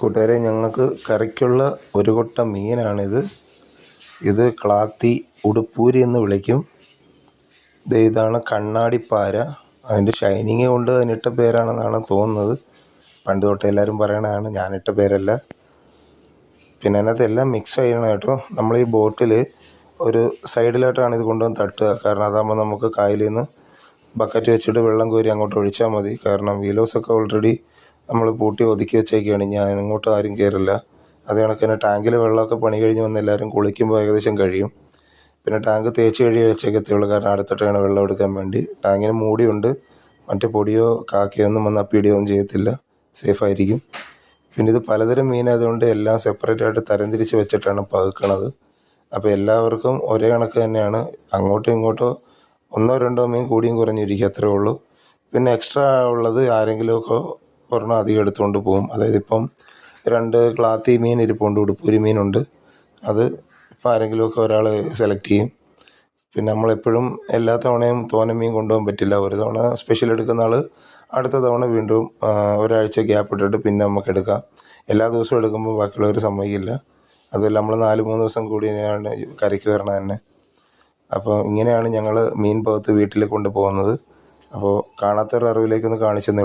കൂട്ടുകാരെ, ഞങ്ങൾക്ക് കറിക്കുള്ള ഒരു കൊട്ട മീനാണിത്. ഇത് ക്ലാത്തി ഉടുപ്പൂരി എന്ന് വിളിക്കും. ഇതാണ് കണ്ണാടിപ്പാര. അതിൻ്റെ ഷൈനിങ് കൊണ്ട് അതിനിട്ട പേരാണെന്നാണ് തോന്നുന്നത്. പണ്ട് തൊട്ടേ എല്ലാവരും പറയണതാണ്, ഞാനിട്ട പേരല്ല. പിന്നെ അതിനകത്ത് എല്ലാം മിക്സ് ചെയ്യണം കേട്ടോ. നമ്മൾ ഈ ബോട്ടിൽ ഒരു സൈഡിലായിട്ടാണ് ഇത് കൊണ്ടുവന്ന് തട്ടുക. കാരണം അതാകുമ്പോൾ നമുക്ക് കായലിൽ നിന്ന് ബക്കറ്റ് വെച്ചിട്ട് വെള്ളം കോരി അങ്ങോട്ട് ഒഴിച്ചാൽ മതി. കാരണം വീലോസൊക്കെ ഓൾറെഡി നമ്മൾ പൂട്ടി ഒതുക്കി വെച്ചേക്കാണ്. ഞാൻ ഇങ്ങോട്ട് ആരും കയറില്ല. അത് കണക്ക് തന്നെ ടാങ്കിൽ വെള്ളമൊക്കെ പണി കഴിഞ്ഞ് വന്ന് എല്ലാവരും കുളിക്കുമ്പോൾ ഏകദേശം കഴിയും. പിന്നെ ടാങ്ക് തേച്ച് കഴുകി വെച്ചേക്കത്തുള്ളൂ. കാരണം അടുത്തിട്ടാണ് വെള്ളം എടുക്കാൻ വേണ്ടി. ടാങ്കിന് മൂടിയുണ്ട്. മറ്റേ പൊടിയോ കാക്കയോ ഒന്നും വന്നാൽ പീടിയൊന്നും ചെയ്യത്തില്ല. സേഫായിരിക്കും. പിന്നെ ഇത് പലതരം മീനായതുകൊണ്ട് എല്ലാം സെപ്പറേറ്റായിട്ട് തരംതിരിച്ച് വെച്ചിട്ടാണ് പകുക്കണത്. അപ്പോൾ എല്ലാവർക്കും ഒരേ കണക്ക് തന്നെയാണ്. അങ്ങോട്ടോ ഇങ്ങോട്ടോ ഒന്നോ രണ്ടോ മീൻ കൂടിയും കുറഞ്ഞിരിക്കും, അത്രേ ഉള്ളൂ. പിന്നെ എക്സ്ട്രാ ഉള്ളത് ആരെങ്കിലുമൊക്കെ ഒരെണ്ണം അധികം എടുത്തുകൊണ്ട് പോകും. അതായത് ഇപ്പം 2 ക്ലാത്തി മീൻ ഇരിപ്പുണ്ട്, ഉടുപ്പൂരി മീനുണ്ട്. അത് ഇപ്പോൾ ആരെങ്കിലുമൊക്കെ ഒരാൾ സെലക്ട് ചെയ്യും. പിന്നെ നമ്മളെപ്പോഴും എല്ലാ തവണയും തോനെ മീൻ കൊണ്ടുപോകാൻ പറ്റില്ല. ഒരു തവണ സ്പെഷ്യൽ എടുക്കുന്ന ആൾ അടുത്ത തവണ വീണ്ടും ഒരാഴ്ച ഗ്യാപ്പ് ഇട്ടിട്ട് പിന്നെ നമുക്ക് എടുക്കാം. എല്ലാ ദിവസവും എടുക്കുമ്പോൾ ബാക്കിയുള്ളവർ സമ്മതിക്കില്ല. അതുമല്ല, നമ്മൾ 4-3 ദിവസം കൂടിയാണ് കരയ്ക്ക് വരണം തന്നെ. അപ്പോൾ ഇങ്ങനെയാണ് ഞങ്ങൾ മീൻ പകുത്ത് വീട്ടിൽ കൊണ്ടുപോകുന്നത്. അപ്പോൾ കാണാത്തൊരു അറിവിലേക്കൊന്ന് കാണിച്ചെന്നേ ഉള്ളൂ.